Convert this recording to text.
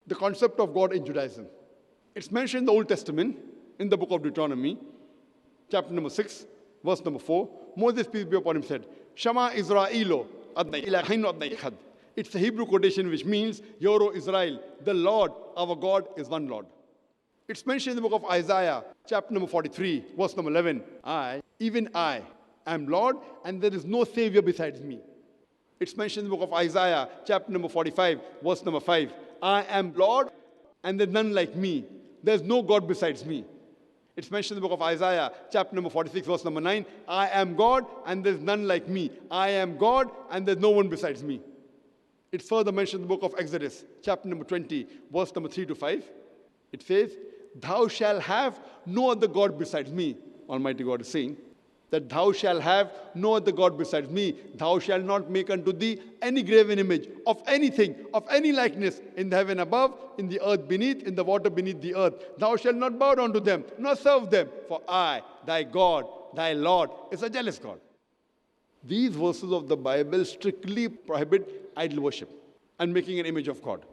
the concept of God in Judaism. It's mentioned in the Old Testament, in the book of Deuteronomy, chapter number 6, verse number 4. Moses, peace be upon him, said, Shama Israelo, Adnai Ilahainu Adnai Echad. It's a Hebrew quotation which means, Hear, O Israel, the Lord, our God, is one Lord. It's mentioned in the book of Isaiah, chapter number 43, verse number 11. I, even I, am Lord, and there is no Savior besides me. It's mentioned in the book of Isaiah, chapter number 45, verse number 5. I am Lord, and there's none like me. There's no God besides me. It's mentioned in the book of Isaiah, chapter number 46, verse number 9. I am God, and there's none like me. I am God, and there's no one besides me. It's further mentioned in the book of Exodus, chapter number 20, verse number 3 to 5. It says, Thou shalt have no other God besides me. Almighty God is saying that thou shalt have no other God besides me. Thou shalt not make unto thee any graven image of anything, of any likeness, in the heaven above, in the earth beneath, in the water beneath the earth. Thou shalt not bow down to them, nor serve them. For I, thy God, thy Lord, is a jealous God. These verses of the Bible strictly prohibit idol worship and making an image of God.